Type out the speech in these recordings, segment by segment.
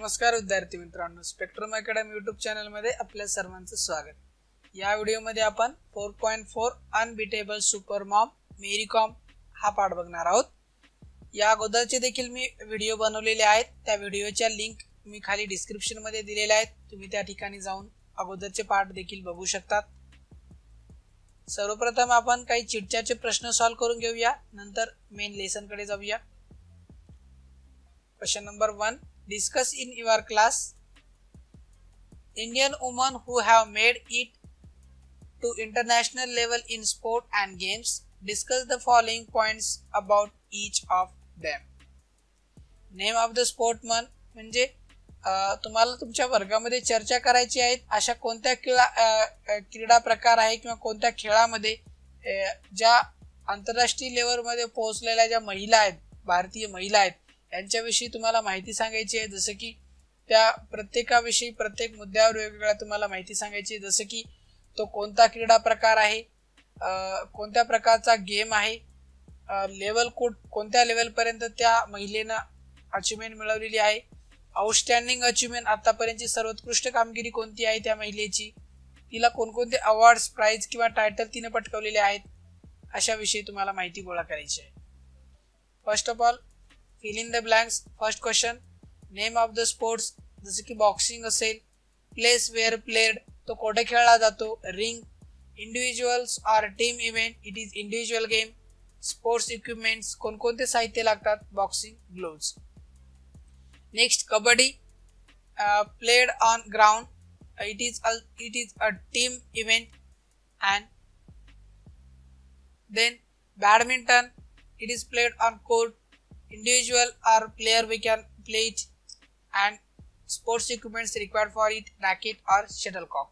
नमस्कार विद्यार्थी मित्रांनो, स्पेक्ट्रम अकॅडमी यूट्यूब चॅनल मध्ये आपल्या सर्वांचं स्वागत. या व्हिडिओमध्ये आपण 4.4 unbeatable super mom Mary com हा पाठ बघणार आहोत. या अगोदरचे देखील मी व्हिडिओ बनवलेले आहेत. त्या व्हिडिओच्या लिंक मी खाली डिस्क्रिप्शन मध्ये दिलेल्या आहेत. तुम्ही त्या ठिकाणी जाऊन अगोदरचे पाठ देखील बघू शकतात. सर्वप्रथम आपण काही चिटच्याचे प्रश्न सॉल्व करून घेऊया, नंतर मेन लेसन कडे जाऊया. Question number 1. Discuss in your class Indian women who have made it to international level in sport and games. Discuss the following points about each of them. Name of the sportsman म्हणजे तुम्हाला तुमच्या वर्गामध्ये चर्चा करायची आहे अशा कोणत्या क्रीडा प्रकार आहे किंवा कोणत्या खेळामध्ये ज्या आंतरराष्ट्रीय लेवलमध्ये पोहोचलेल्या ज्या महिला आहेत, भारतीय महिला आहेत, यांच्याविषयी तुम्हाला माहिती सांगायची आहे. जसं की त्या प्रत्येकाविषयी प्रत्येक मुद्द्यावर वेगवेगळ्या तुम्हाला माहिती सांगायची आहे. जसं की तो कोणता क्रीडा प्रकार आहे, कोणत्या प्रकारचा गेम आहे, लेवल कोणत्या लेवलपर्यंत त्या महिलेनं अचिव्हमेंट मिळवलेली आहे, आउटस्टँडिंग अचिव्हमेंट आतापर्यंतची सर्वोत्कृष्ट कामगिरी कोणती आहे त्या महिलेची, तिला कोणकोणते अवॉर्ड्स, प्राइज किंवा टायटल तिने पटकावलेले आहेत, अशा विषयी तुम्हाला माहिती गोळा करायची आहे. First of all fill in the blanks. First question, name of the sports. जसे की बॉक्सिंग असेल, place where played तो कोठे खेळला जातो, रिंग, इंडिव्हिज्युअल्स और team event, it is individual game, sports equipments, कोणकोणते साहित्य लागतात, boxing gloves. Next kabaddi, played on ground, it is a team event. And then badminton, it is played on court, individual or player we can play it, and sports equipments required for it, racket or shuttlecock.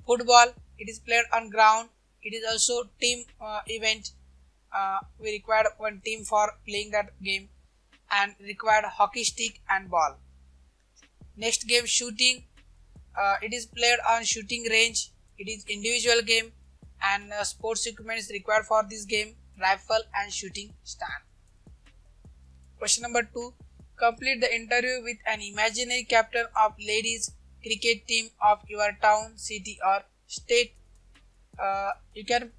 Football, it is played on ground, it is also team event, we required one team for playing that game, and required hockey stick and ball. Next game, shooting, it is played on shooting range, it is individual game, and sports equipments required for this game, rifle and shooting stand. Question number 2. Complete the interview with an imaginary captain of ladies cricket team of your town, city or state. You can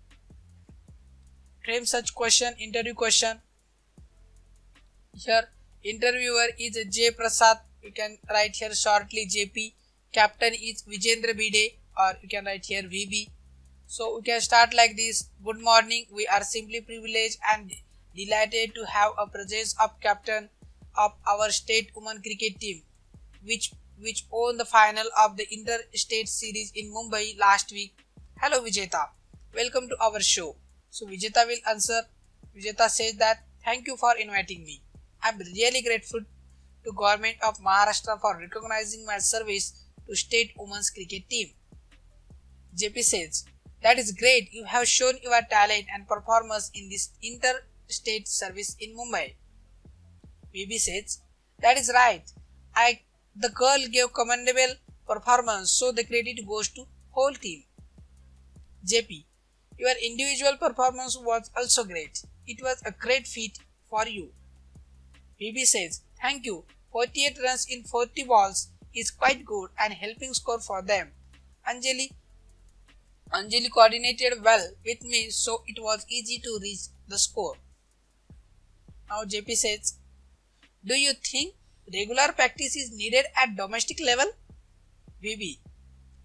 frame such question, interview question. Here interviewer is J. Prasad. You can write here shortly JP. Captain is Vijendra Bide, or you can write here VB. So we can start like this. Good morning. We are simply privileged and delighted to have a presence of captain of our state women cricket team, which won the final of the interstate series in Mumbai last week. Hello Vijeta, welcome to our show. So Vijeta will answer. Vijeta says that thank you for inviting me. I'm really grateful to government of Maharashtra for recognizing my service to state women's cricket team. JP says that is great. You have shown your talent and performance in this interstate service in Mumbai. VB says that is right. The girl gave commendable performance, so the credit goes to whole team. JP, your individual performance was also great. It was a great feat for you. VB says thank you. 48 runs in 40 balls is quite good and helping score for them. Anjali coordinated well with me, so it was easy to reach the score. Now JP says, do you think regular practice is needed at domestic level? VB,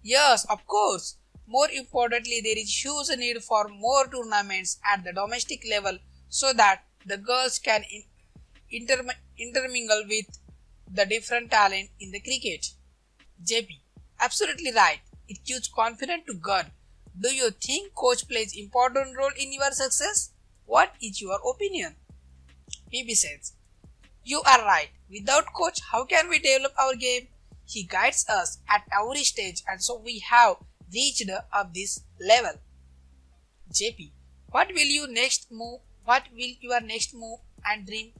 yes, of course. More importantly, there is huge need for more tournaments at the domestic level so that the girls can intermingle with the different talent in the cricket. JP, absolutely right. It gives confidence to girl. Do you think coach plays important role in your success? What is your opinion? VB says, you are right. Without coach, how can we develop our game? He guides us at every stage, and so we have reached up this level. JP, what will your next move and dream?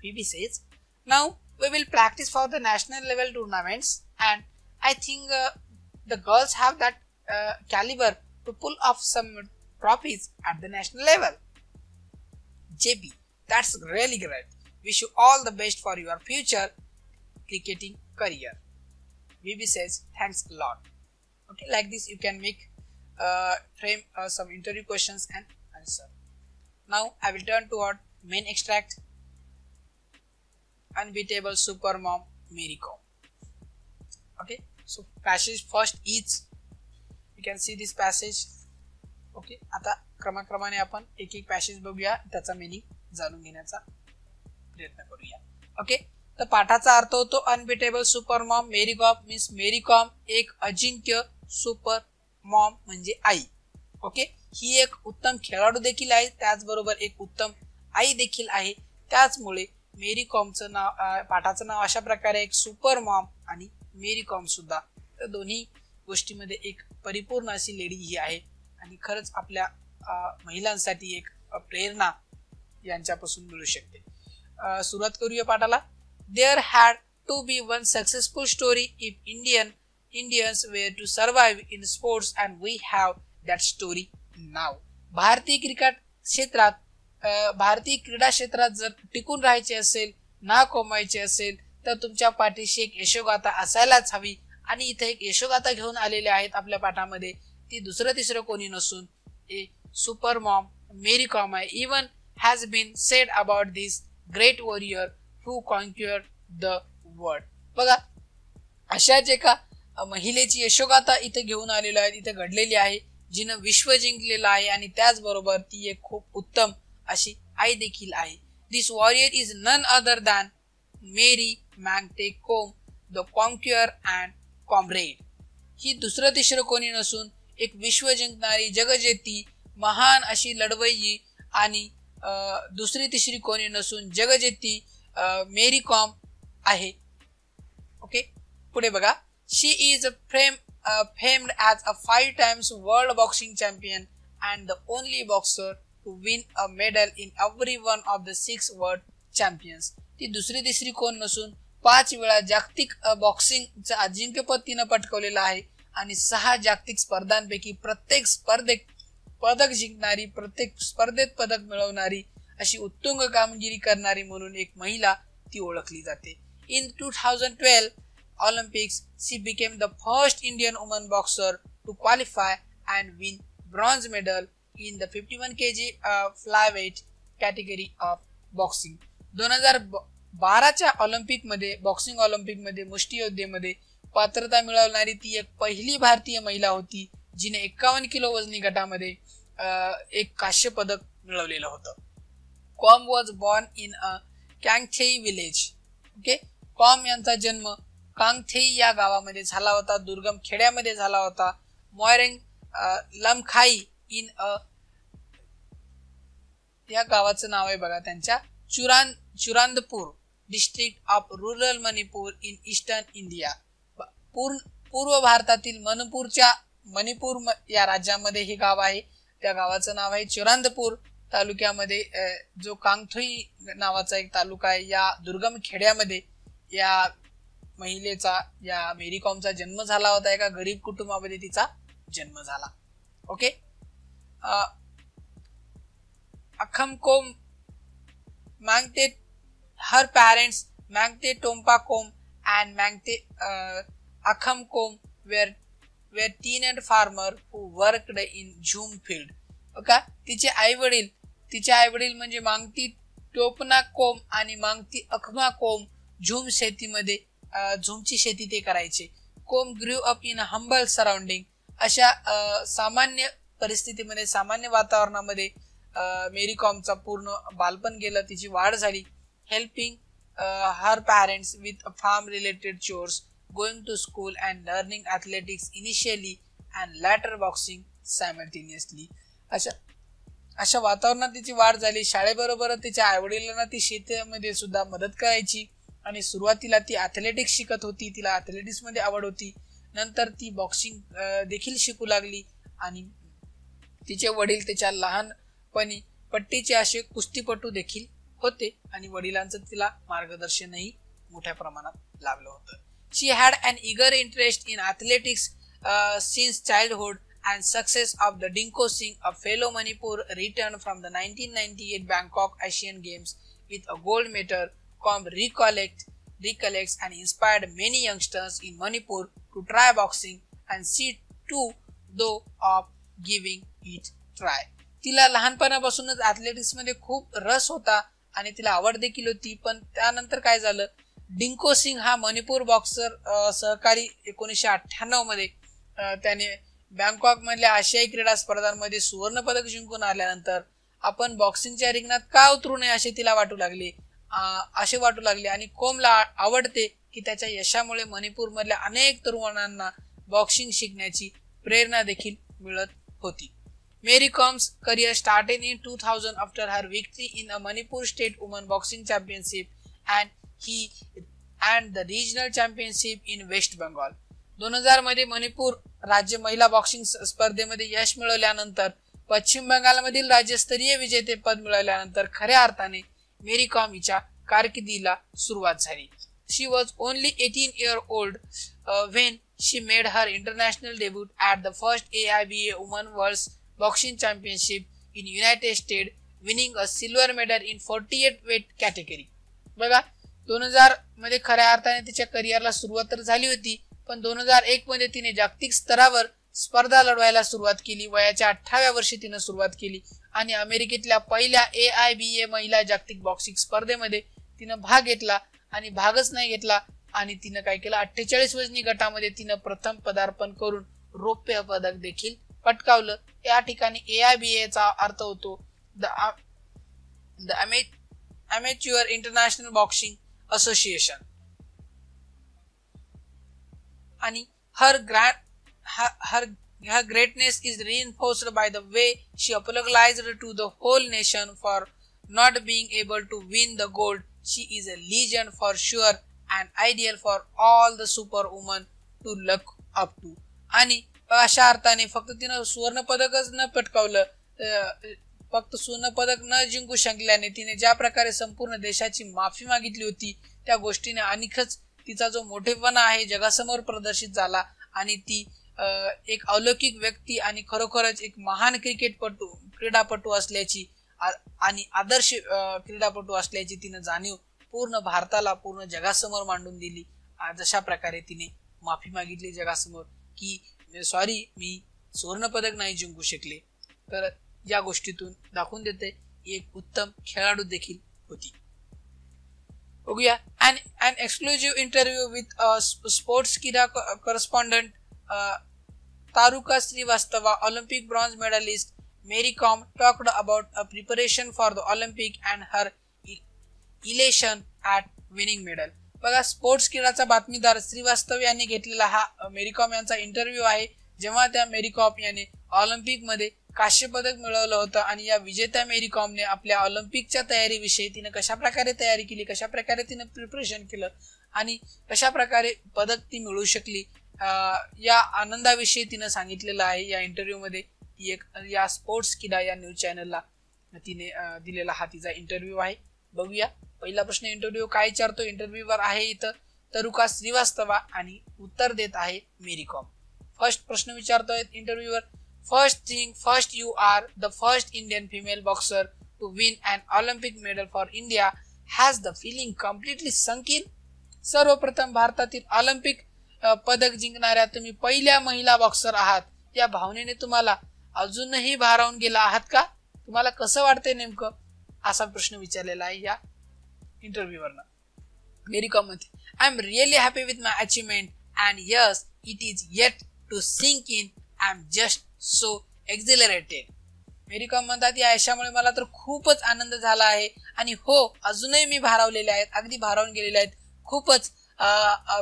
VB says, now we will practice for the national level tournaments, and I think the girls have that caliber to pull off some trophies at the national level. JP, that's really great. Wish you all the best for your future cricketing career. VB says thanks a lot. Okay, like this you can make frame some interview questions and answer. Now I will turn toward main extract. Unbeatable super mom Mary Kom. Okay, so passage first is, you can see this passage. Okay, आता क्रमाक्रमाने आपण एक एक passage बघूया, त्याचा meaning जाणून घेण्याचा प्रयत्न करूया. ओके, तर पाठाचा अर्थ होतो unbeatable super mom Mary com means मेरी कॉम एक अजिंक्य सुपर मॉम म्हणजे आई. ओके, ही एक उत्तम खेळाडू देखील आहे, त्याचबरोबर एक उत्तम आई देखील आहे. त्याचमुळे मेरी कॉमचं नाव, पाठाचं नाव अशा प्रकारे एक सुपर मॉम आणि मेरी कॉम सुद्धा, तर दोन्ही गोष्टीमध्ये एक परिपूर्ण अशी लेडी ही आहे आणि खरंच आपल्या महिलांसाठी एक प्रेरणा यांच्यापासून मिळू शकते. सुरुवात करूया पाठाला. There had to be one successful story if Indians were to survive in sports and we have that story now. भारतीय क्रीडा क्षेत्रात जर टिकून राहायचे असेल, ना कमवायचे असेल, तर तुमच्या पाठीशी एक यशोगाथा असायलाच हवी. आणि इथे एक यशोगाथा घेऊन आलेले आहेत आपल्या पाठामध्ये. ती दुसरं तिसरं कोणी नसून a super mom Mary Kom आहे. Even has been said about this great warrior who conquered the world. बघा, अशाच एका महिलेची यशोगाथा इथे घेऊन आलेली आहे, इथे घडलेली आहे, जिनं विश्व जिंकलेलं आहे आणि त्याचबरोबर ती एक खूप उत्तम अशी आई देखील आहे. This warrior is none other than Mary Mangte Kom the conquer and comrade. ही दुसरं तिसरं कोणी नसून एक विश्व जिंकणारी, जगजेती, महान अशी लढवय्यी आणि दुसरी तिसरी कोणी नसून जगजेती मेरी कॉम आहे. ओके, पुढे बघा. She is famed as a 5 times world boxing champion and the only boxer to win a medal in every one of the 6 world champions. ती दुसरी तिसरी कोण नसून 5 वेळा जागतिक बॉक्सिंगचं अजिंक्यपद तिनं पटकवलेलं आहे आणि 6 जागतिक स्पर्धांपैकी प्रत्येक स्पर्धेत पदक जिंकणारी, प्रत्येक स्पर्धेत पदक मिळवणारी अशी उत्तुंग कामगिरी करणारी म्हणून एक महिला ती ओळखली जाते. In 2012 Olympics she became the first Indian woman boxer to qualify and win bronze medal in the 51 kg flyweight category of boxing. 2012च्या ऑलिम्पिकमध्ये, बॉक्सिंग ऑलिम्पिकमध्ये, मुष्टियोद्धेमध्ये पात्रता मिळवणारी ती एक पहिली भारतीय महिला होती जिने 51 किलो वजनी गटामध्ये एक कांस्य पदक मिळवलेलं होतं. Kom was born in a Kangathei village. Okay, Kom यांचा जन्म कांगथेई या गावामध्ये झाला होता, दुर्गम खेड्यामध्ये झाला होता. मॉयरेंग लमखाई इन अ, या गावाचं नाव आहे बघा त्यांच्या, Churachandpur district of rural Manipur in eastern India. पूर्व भारतातील मणिपूर या राज्यामध्ये हे गाव आहे. त्या गावाचं नाव आहे चुरांदपूर. तालुक्यामध्ये जो कांगथोई नावाचा एक तालुका आहे, या दुर्गम खेड्यामध्ये या महिलेचा, या मेरी कॉमचा जन्म झाला होता. एका गरीब कुटुंबामध्ये तिचा जन्म झाला. ओके, अखम कोम मांगते, her parents Mangte Tompa Kom and Mangte Akham Kom were tenant farmer who worked in Jhum field. Okay, तिचे आई वडील म्हणजे मांगती टोपना कोम आणि मांगती अखमा कोम झूम शेतीमध्ये, झूमची शेती ते करायचे. Kom grew up in humble surrounding. अशा सामान्य परिस्थितीमध्ये, सामान्य वातावरणामध्ये मेरी कॉमचा पूर्ण बालपण गेलं, तिची वाढ झाली. helping her parents with farm related chores, going to school and learning athletics initially and later boxing simultaneously. अशा वातावरणात तिची वाढ झाली. शाळेबरोबर तिच्या आईवडिलांना ती शेतीमध्ये सुद्धा मदत करायची आणि सुरुवातीला ती ॲथलेटिक्स शिकत होती, तिला ॲथलेटिक्स मध्ये आवड होती. नंतर ती बॉक्सिंग देखील शिकू लागली आणि तिचे वडील तिच्या लहानपणी पट्टीचे असे कुस्तीपटू देखील होते आणि वडिलांचं तिला मार्गदर्शनही मोठ्या प्रमाणात लाभलं होतं. She had an eager interest in athletics since childhood and success of the Dinko Singh, a fellow Manipur, returned from the 1998 Bangkok Asian Games with a gold medal. Com recollect recollects and inspired many youngsters in Manipur to try boxing and see to though of giving it try. तिला लहानपणापासूनच athletics मध्ये खूप रस होता आणि तिला आवड देखील होती. पण त्यानंतर काय झालं, डिंको सिंग हा मणिपूर बॉक्सर सहकारी 1998 मध्ये त्याने बँकॉक मधल्या आशियाई क्रीडा स्पर्धांमध्ये सुवर्ण पदक जिंकून आल्यानंतर आपण बॉक्सिंगच्या रिंगणात का उतरू नये असे तिला वाटू लागले आणि कोमला आवडते की त्याच्या यशामुळे मणिपूर मधल्या अनेक तरुणांना बॉक्सिंग शिकण्याची प्रेरणा देखील मिळत होती. Mary Com's career started in 2000 after her victory in a Manipur State Women Boxing Championship and the regional championship in West Bengal. 2000 मध्ये मणिपूर राज्य महिला बॉक्सिंग स्पर्धेमध्ये यश मिळवल्यानंतर पश्चिम बंगालमधील राज्यस्तरीय विजेतेपद मिळवल्यानंतर खऱ्या अर्थाने मेरी कॉम हिच्या कारकिर्दीला सुरुवात झाली. She was only 18-year-old when she made her international debut at the first AIBA Women World Boxing Championship in United States, winning a silver medal in 48 weight category. बघा, 2000 मध्ये खऱ्या अर्थाने तिच्या करिअरला सुरुवात तर झाली होती, पण 2001 मध्ये तिने जागतिक स्तरावर स्पर्धा लढवायला सुरुवात केली. वयाच्या 18व्या वर्षी तिने सुरुवात केली आणि अमेरिकेतल्या पहिल्या AIBA महिला जागतिक बॉक्सिंग स्पर्धेमध्ये तिने भाग घेतला आणि भागच नाही घेतला आणि तिने काय केलं, 48 वजनी गटामध्ये तिने प्रथम पदार्पण करून रौप्य पदक देखील पटकावलं. या ठिकाणी AIBA चा अर्थ होतो the amateur international boxing association. आणि her greatness is reinforced by the way she apologized to the whole nation for not being able to win the gold. She is a legend for sure and ideal for all the superwomen to look up to. आणि अशा अर्थाने फक्त तिनं सुवर्ण पदकच न पटकावलं, फक्त सुवर्ण पदक न जिंकू शकल्याने तिने ज्या प्रकारे संपूर्ण देशाची माफी मागितली होती त्या गोष्टीने आणखीच तिचा जो मोठेपणा आहे जगासमोर प्रदर्शित झाला आणि ती एक अलौकिक व्यक्ती आणि खरोखरच एक महान क्रीडापटू असल्याची आणि आदर्श क्रीडापटू असल्याची तिने जाणीव पूर्ण भारताला, पूर्ण जगासमोर मांडून दिली. जशा प्रकारे तिने माफी मागितली जगासमोर की सॉरी, मी सुवर्ण पदक नाही जिंकू शकले, तर या गोष्टीतून दाखवून देते एक उत्तम खेळाडू देखील होती. बघूया an exclusive interview with sports Kida correspondent Taruka Srivastava, Olympic bronze medalist Mary Kom talked about a preparation for the Olympic and her elation at winning medal. बघा, स्पोर्ट्स क्रीडाचा बातमीदार श्रीवास्तव यांनी घेतलेला हा मेरी कॉम यांचा इंटरव्ह्यू आहे, जेव्हा त्या मेरी कॉम याने Olympic मध्ये कांस्य पदक मिळवलं होतं आणि या विजेत्या मेरी कॉमने आपल्या ऑलिम्पिकच्या तयारीविषयी तिने कशा प्रकारे तयारी केली, कशा प्रकारे तिने प्रिपरेशन केलं आणि कशा प्रकारे पदक ती मिळवू शकली, या आनंदाविषयी तिने सांगितलेलं आहे या इंटरव्ह्यू मध्ये. या स्पोर्ट्स किडा या न्यूज चॅनलला तिने दिलेला हा तिचा इंटरव्ह्यू आहे. बघूया पहिला प्रश्न इंटरव्ह्यू काय विचारतो. इंटरव्ह्यूवर आहे इथं तरुका श्रीवास्तवा आणि उत्तर देत आहे मेरी कॉम. फर्स्ट प्रश्न विचारतोय interviewer, first thing first, you are the first Indian female boxer to win an Olympic medal for India. Has the feeling completely sunk in. सर्वप्रथम भारतातील ऑलिम्पिक पदक जिंकणाऱ्या तुम्ही पहिल्या महिला बॉक्सर आहात. या भावनेने तुम्हाला अजूनही भारावून गेला आहात का? तुम्हाला कसं वाटतंय नेमकं, असा प्रश्न विचारलेला आहे या इंटरव्ह्यूवरनं. मेरी कॉम म्हणते, I am really happy with my achievement and yes it is yet to sink in. I am just so exhilarated. Mary Kom म्हणतात, या यशामुळे मला तर खूपच आनंद झाला आहे आणि हो, अजूनही मी भारावलेले आहेत, अगदी भारावून गेलेले आहेत, खूपच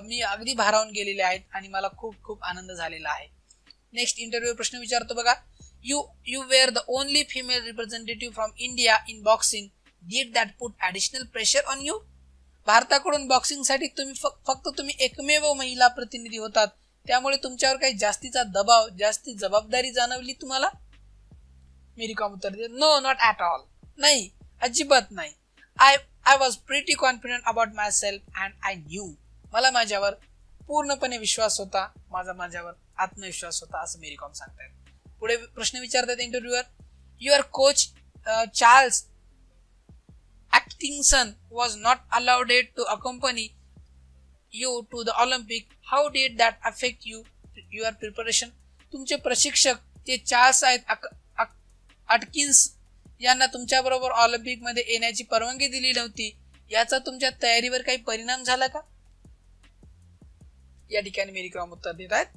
मी अगदी भारावून गेलेले आहेत आणि मला खूप खूप आनंद झालेला आहे. नेक्स्ट इंटरव्ह्यू प्रश्न विचारतो बघा, you were the only female representative from India in boxing. Did that put additional pressure on you? भारताकडून बॉक्सिंग साठी तुम्ही एकमेव महिला प्रतिनिधी होतात, त्यामुळे तुमच्यावर काही जास्तीचा दबाव, जास्ती जबाबदारी जाणवली तुम्हाला? मेरी कॉम उत्तर देते, नो नॉट ॲट ऑल. नाही, अजिबात नाही. I was pretty confident about myself and I knew. मला माझ्यावर पूर्णपणे विश्वास होता, माझ्यावर आत्मविश्वास होता, असं मेरी कॉम सांगतात. पुढे प्रश्न विचारतात interviewer, your coach Charles Atkinson was not allowed to accompany you to the Olympic, how did that affect your preparation? तुमचे प्रशिक्षक जे चार्ल्स आहेत अटकिन्स यांना तुमच्या बरोबर ऑलिम्पिक मध्ये येण्याची परवानगी दिली नव्हती, याचा तुमच्या तयारीवर काही परिणाम झाला का? या ठिकाणी मेरी कॉम उत्तर देत आहेत,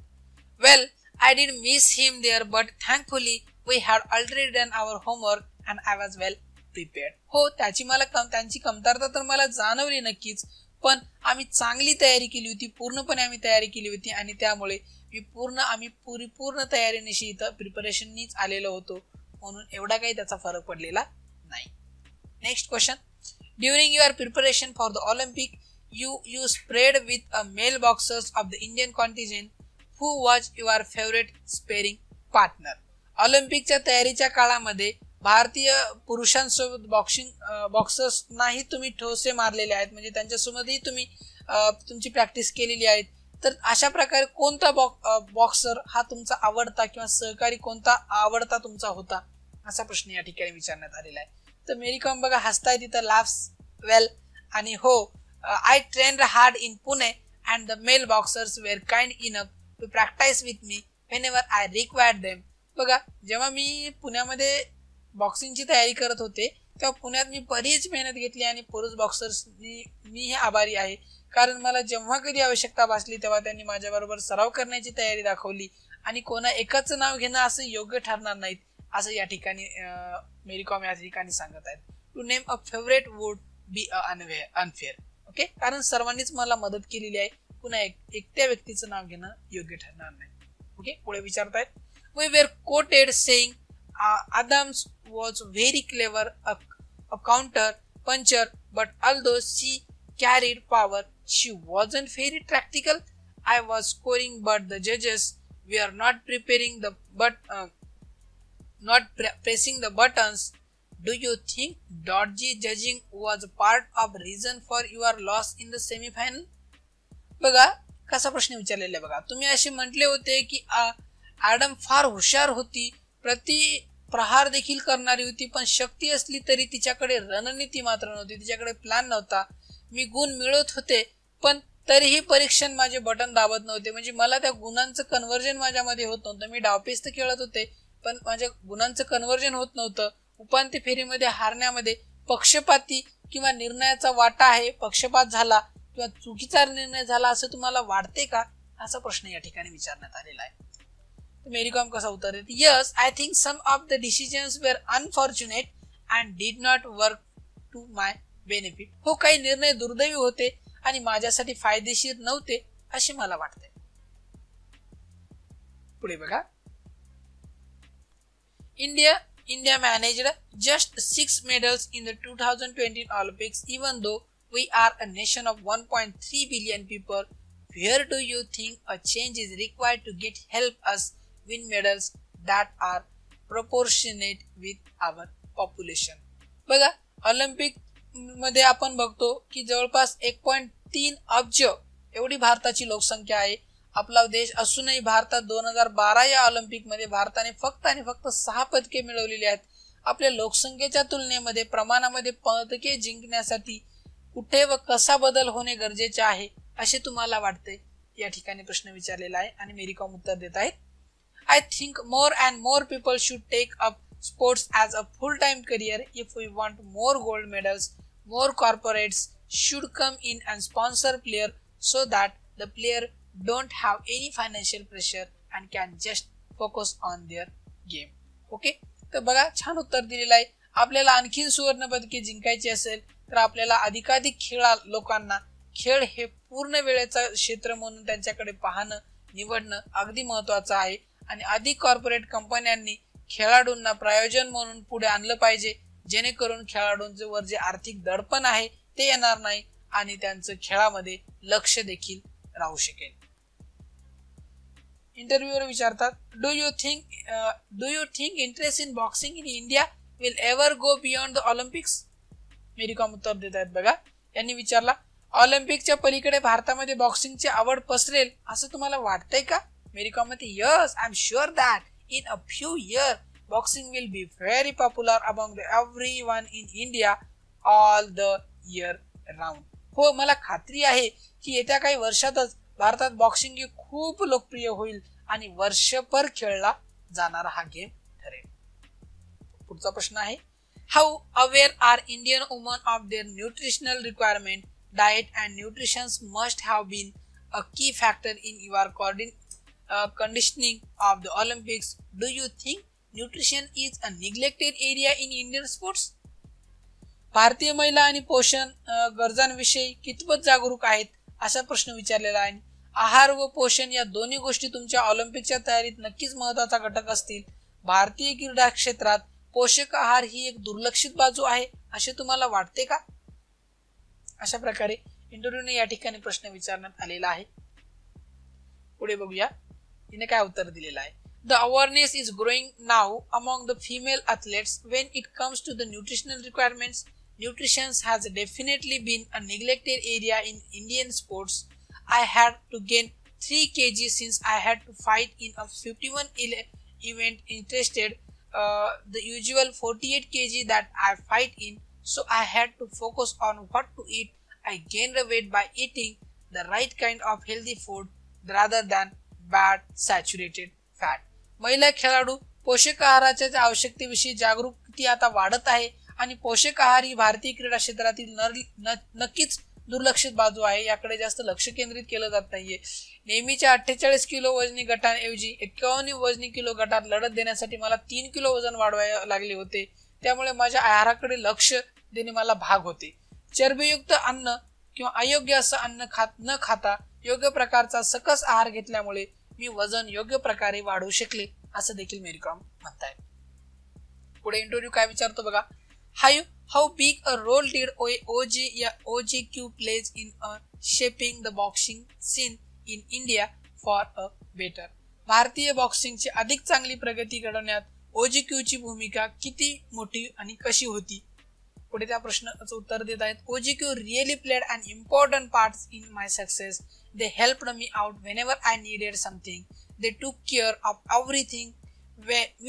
well I did miss him there but thankfully we had already done our homework and I was well prepared. हो, त्यांची कमतरता तर मला जाणवली नक्कीच, पण आम्ही चांगली तयारी केली होती, पूर्णपणे आम्ही तयारी केली होती आणि त्यामुळे आम्ही पूर्ण तयारीनिशी इथं प्रिपरेशननीच आलेलो होतो, म्हणून एवढा काही त्याचा फरक पडलेला नाही. Next question, during your preparation for the Olympic you sparred with a male boxers of the Indian contingent. Who was your favorite sparring partner? ऑलिम्पिकच्या तयारीच्या काळामध्ये भारतीय पुरुषांसोबत बॉक्सर्स नाही तुम्ही ठोसे मारलेले आहेत, म्हणजे त्यांच्यासोबतही तुम्ही तुमची प्रॅक्टिस केलेली आहे. तर अशा प्रकारे कोणता बॉक्सर हा तुमचा आवडता किंवा सहकारी कोणता आवडता तुमचा होता, असा प्रश्न या ठिकाणी विचारण्यात आलेला आहे. तर मेरी कॉम बघा हसताय तिथं, लाफ्स वेल, आणि हो, I trained hard in Pune and the male boxers were kind enough to practice with me whenever I required them. बघा, जेव्हा मी पुण्यामध्ये बॉक्सिंगची तयारी करत होते तेव्हा पुण्यात मी बरीच मेहनत घेतली आणि पुरुष बॉक्सर्सनी मी हे आभारी आहे, कारण मला जेव्हा कधी आवश्यकता भासली तेव्हा त्यांनी माझ्याबरोबर सराव करण्याची तयारी दाखवली आणि कोणा एकाचं नाव घेणं असं योग्य ठरणार नाहीत, असं या ठिकाणी मेरी कॉम या ठिकाणी सांगत आहेत. To name a favourite would be unfair. Okay, कारण सर्वांनीच मला मदत केलेली आहे, पुन्हा एकट्या व्यक्तीचं नाव घेणं योग्य ठरणार नाही. ओके, पुढे विचारतायत, we were quoted saying Adams was very clever, a counter puncher, but although she carried power, she wasn't very tactical. I was scoring, but the judges were not pressing the buttons. Do you think dodgy judging was part of reason for your loss in the semi-final? बघा कसा प्रश्न विचारलेला आहे बघा. तुम्ही असे म्हटले होते की ॲडम फार हुशार होती, प्रति प्रहार देखील करणारी होती, पण शक्ती असली तरी तिच्याकडे रणनीती मात्र नव्हती, तिच्याकडे प्लॅन नव्हता. मी गुण मिळवत होते पण तरीही परीक्षण माझे बटन दाबत नव्हते, म्हणजे मला त्या गुणांचं कन्व्हर्जन माझ्यामध्ये होत नव्हतं. मी डावपेच तर खेळत होते पण माझ्या गुणांचं कन्व्हर्जन होत नव्हतं. उपांत्य फेरीमध्ये हारण्यामध्ये पक्षपाती किंवा निर्णयाचा वाटा आहे, पक्षपात झाला किंवा चुकीचा निर्णय झाला असं तुम्हाला वाटते का, असा प्रश्न या ठिकाणी विचारण्यात आलेला आहे. मेरी कॉम कसा उत्तर देते, yes I think some of the decisions were unfortunate and did not work to my benefit. हो, काही निर्णय दुर्दैवी होते आणि माझ्यासाठी फायदेशीर नव्हते असे मला वाटते. पुढे बघा, India managed just 6 medals in the 2020 Olympics, even though we are a nation of 1.3 billion people. Where do you think a change is required to help us win medals that are proportionate with our population? बघा, Olympic मध्ये आपण बघतो की जवळपास 1.3 अब्ज एवढी भारताची लोकसंख्या आहे. आपला देश असूनही भारतात 2012 या ऑलिम्पिक मध्ये भारताने फक्त आणि फक्त 6 पदके मिळवलेली आहेत. आपल्या लोकसंख्येच्या तुलनेमध्ये प्रमाणामध्ये पदके जिंकण्यासाठी कुठे व कसा बदल होणे गरजेचे आहे असे तुम्हाला वाटते, या ठिकाणी प्रश्न विचारलेला आहे आणि मेरी कॉम उत्तर देत आहेत, I think more and more people should take up sports as a full time career. If we want more gold medals, more corporates should come in and sponsor player so that the player don't have any financial pressure and can just focus on their game. Okay, तर बघा छान उत्तर दिलेलं आहे. आपल्याला आणखीन सुवर्ण पदके जिंकायची असेल तर आपल्याला अधिकाधिक लोकांना खेळ हे पूर्ण वेळेचा क्षेत्र म्हणून त्यांच्याकडे पाहणं, निवडणं अगदी महत्वाचं आहे आणि अधिक कॉर्पोरेट कंपन्यांनी खेळाडूंना प्रायोजन म्हणून पुढे आणलं पाहिजे, जेणेकरून खेळाडूंचे वर जे आर्थिक दडपण आहे ते येणार नाही आणि त्यांचं खेळामध्ये लक्ष देखील राहू शकेल. इंटरव्ह्यूवर विचारतात, do you think interest in boxing in India will ever go beyond the Olympics? Mary Kom उत्तर देत आहेत बघा. यांनी विचारला, ऑलिम्पिकच्या पलीकडे भारतामध्ये बॉक्सिंगची आवड पसरेल असं तुम्हाला वाटतंय का? मेरी कॉम मध्ये, yes I am sure that in a few year boxing will be very popular among everyone in India all the year round. हो, मला खात्री आहे की येत्या काही वर्षातच भारतात बॉक्सिंग ही खूप लोकप्रिय होईल आणि वर्षभर खेळला जाणारा हा गेम ठरेल. पुढचा प्रश्न आहे, how aware are Indian woman of their nutritional requirement? Diet and nutrition must have been a key factor in your conditioning of the Olympics. Do you think nutrition is a neglected area in Indian sports? भारतीय महिला आणि पोषण गरजांविषयी कितपत जागरूक आहेत असा प्रश्न विचारलेला आहे. आहार व पोषण या दोन्ही गोष्टी तुमच्या ऑलिम्पिकच्या तयारीत नक्कीच महत्वाचा घटक असतील. भारतीय क्रीडा क्षेत्रात पोषक आहार ही एक दुर्लक्षित बाजू आहे असे तुम्हाला वाटते का? अशा प्रकारे इंटरव्ह्यूने या ठिकाणी प्रश्न विचारण्यात आलेला आहे. पुढे बघूया हिने काय उत्तर दिलेलं आहे. The awareness is growing now among the female athletes when it comes to the nutritional requirements. Nutrition has definitely been a neglected area in Indian sports. I had to gain 3 kg since I had to fight in a 51 event interested the usual 48 kg that I fight in. So I had to focus on what to eat. I gained the weight by eating the right kind of healthy food rather than bad saturated fat. महिला खेळाडू पोषक आहाराच्या आवश्यकतेविषयी जागरूकता आता वाढत आहे आणि पोषक आहार ही भारतीय क्रीडा क्षेत्रातील नक्कीच दुर्लक्षित बाजू आहे. याकडे जास्त लक्ष केंद्रित केलं जात नाहीये. नेहमीच्या 48 किलो वजनी गटांऐवजी 51 वजनी किलो गटात लढत देण्यासाठी मला 3 किलो वजन वाढवायला लागले होते. त्यामुळे माझ्या आहाराकडे लक्ष देणे मला भाग होते. चरबीयुक्त अन्न किंवा अयोग्य असं अन्न न खाता योग्य प्रकारचा सकस आहार घेतल्यामुळे मी वजन योग्य प्रकारे वाढवू शकले असं देखील मेरी कॉम म्हणताय. पुढे इंटरव्ह्यू काय विचारतो बघा. How big a role did OGQ plays in shaping the boxing scene in India for a better? भारतीय बॉक्सिंगची अधिक चांगली प्रगती घडवण्यात OGQ ची भूमिका किती मोठी आणि कशी होती? पुढे त्या प्रश्नाचं उत्तर देत आहेत. OGQ really played an important part in my success. They helped me out whenever I needed something. They took care of everything,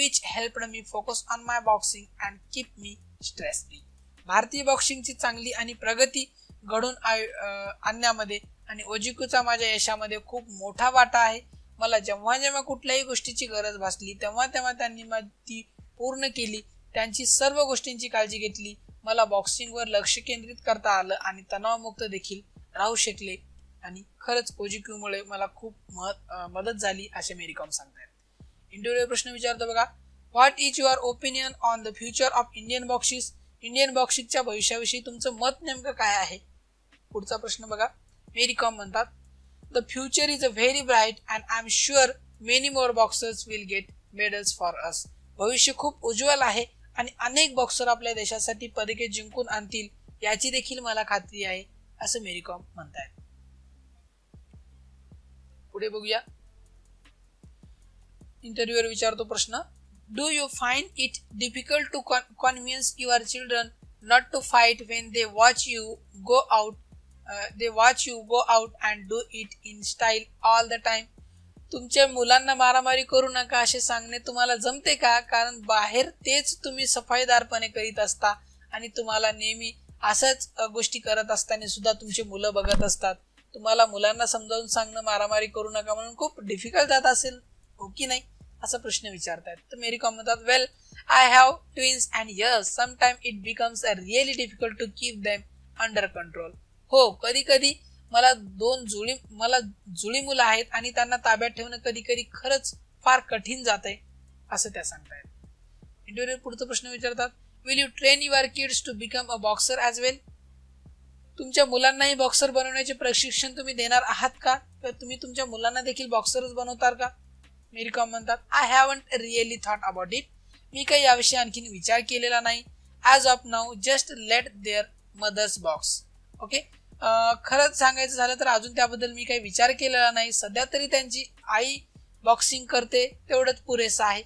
which helped me focus on my boxing and keep me stress free. भारतीय बॉक्सिंगची चांगली आणि प्रगती घडून आणण्यामध्ये आणि OGQचा माझ्या यशामध्ये खूप मोठा वाटा आहे. मला जेव्हा कुठल्याही गोष्टीची गरज भासली तेव्हा त्यांनी ती पूर्ण केली. त्यांची सर्व गोष्टींची काळजी घेतली. मला बॉक्सिंगवर लक्ष केंद्रित करता आलं आणि तणावमुक्त देखील राहू शकले आणि खरंच OGQ मुळे मला खूप मदत झाली असे मेरी कॉम सांगतात. इंटरव्ह्यू प्रश्न विचारतो बघा. What is your opinion on the future of Indian boxing? Indian बॉक्सिंगच्या भविष्याविषयी तुमचं मत नेमकं काय आहे? पुढचा प्रश्न बघा. मेरी कॉम म्हणतात, the future is a very bright and I am sure many more boxers will get medals for us. भविष्य खूप उज्ज्वल आहे आणि अनेक बॉक्सर आपल्या देशासाठी पदके जिंकून आणतील याची देखील मला खात्री आहे असं मेरी कॉम म्हणताय. पुढे बघूया. इंटरव्ह्यूअर विचारतो प्रश्न. Do you find it difficult to convince your children not to fight when they watch you go out and do it in style all the time? तुमच्या मुलांना मारामारी करू नका असे सांगणे तुम्हाला जमते का? कारण बाहेर तेच तुम्ही सफाईदारपणे करीत असता आणि तुम्हाला नेहमी असंच गोष्टी करत असताना सुद्धा तुमचे मुलं बघत असतात. तुम्हाला मुलांना समजावून सांगणं मारामारी करू नका म्हणून खूप डिफिकल्ट जात असेल हो की नाही असा प्रश्न विचारतायत. तर मेरी कॉम म्हणतात, well I have twins and yes sometime it becomes a really difficult to keep them under control. हो, कधी कधी मला जुळी मुलं आहेत आणि त्यांना ताब्यात ठेवणं कधी कधी खरंच फार कठीण जात आहे असं त्या सांगतायत. इंटरव्ह्यू पुढचा प्रश्न विचारतात, will you train your kids to become a boxer as well? तुमच्या मुलांनाही बॉक्सर बनवण्याचे प्रशिक्षण तुम्ही देणार आहात का? तर तुम्ही तुमच्या मुलांना देखील बॉक्सरच बनवतार का? मेरी कॉम म्हणतात, I haven't really thought about it. मी काही याविषयी आणखीन विचार केलेला नाही. As of now just let their mothers box. Okay, खरंच सांगायचं झालं तर अजून त्याबद्दल मी काही विचार केलेला नाही. सध्या तरी त्यांची आई बॉक्सिंग करते तेवढंच पुरेसं आहे,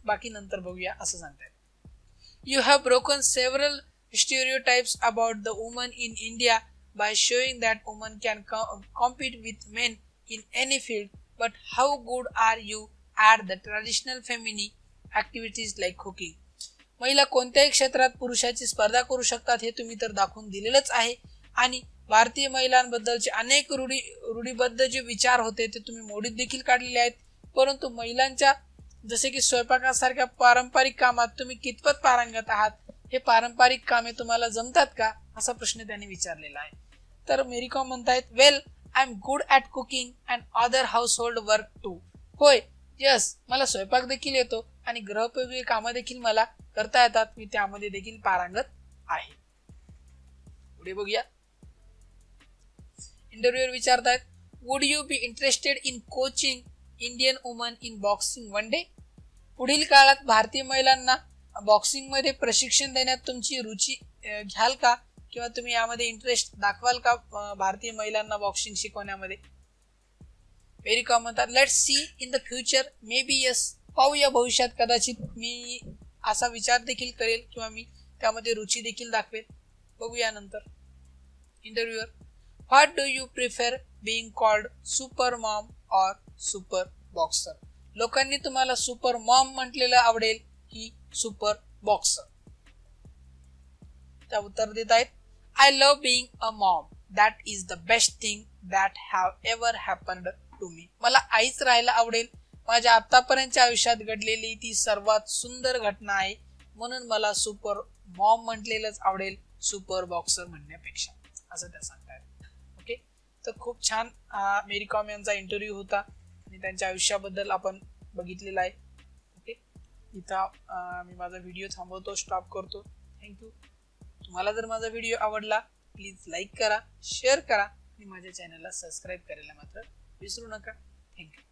बाकी नंतर बघूया असं सांगतायत. You have broken several stereotypes about the woman in India by showing that women can compete with men in any field, but how good are you at the traditional feminine activities like cooking? महिला कोणत्याही क्षेत्रात पुरुषाची स्पर्धा करू शकतात हे तुम्ही तर दाखवून दिलेलंच आहे आणि भारतीय महिलांबद्दलचे अनेक रूढीबद्ध जे विचार होते ते तुम्ही मोडीत देखील काढलेले आहेत, परंतु महिलांच्या जसे की स्वयंपाकासारख्या पारंपरिक कामात तुम्ही कितपत पारंगत आहात, हे पारंपरिक कामे तुम्हाला जमतात का, असा प्रश्न त्यांनी विचारलेला आहे. तर मेरी कॉम म्हणतायत, well I am good at cooking and other household work too. होय, यस, मला स्वयंपाक देखील येतो आणि गृहोपयोगी कामं देखील मला करता येतात, मी त्यामध्ये देखील पारंगत आहे. पुढे बघूया. इंटरव्ह्यूअर विचारतायत, would you be interested in coaching Indian woman in boxing one day. पुढील काळात भारतीय महिलांना बॉक्सिंग मध्ये प्रशिक्षण देण्यात तुमची रुची घ्याल का, किंवा तुम्ही यामध्ये इंटरेस्ट दाखवाल का भारतीय महिलांना बॉक्सिंग शिकवण्यामध्ये. मेरी कॉम म्हणतात, let's see in the future, may be yes. पाहूया भविष्यात, कदाचित मी असा विचार देखील करेल किंवा मी त्यामध्ये रुची देखील दाखवेल. बघूया नंतर. इंटरव्ह्यूअर, what do you prefer being called super Maugham और सुपर बॉक्सर. लोकांनी तुम्हाला सुपर मॉम म्हटलेलं आवडेल की सुपर बॉक्सर. त्या उत्तर देत आहेत, I love being a mom, that is the best thing that have ever happened to me. मला आईच राहायला आवडेल, माझ्या आतापर्यंतच्या आयुष्यात घडलेली ती सर्वात सुंदर घटना आहे, म्हणून मला सुपर मॉम म्हटलेलंच आवडेल सुपर बॉक्सर म्हणण्यापेक्षा, असं त्या सांगतायत. ओके, तर खूप छान मेरी कॉम यांचा इंटरव्ह्यू होता आणि त्यांच्या आयुष्याबद्दल आपण बघितलेला आहे. ओके, इथं मी माझा व्हिडिओ थांबवतो, स्टॉप करतो. थँक्यू. तुम्हाला जर माझा व्हिडिओ आवडला, प्लीज लाईक करा, शेअर करा आणि माझ्या चॅनलला सबस्क्राईब करायला मात्र विसरू नका. थँक्यू.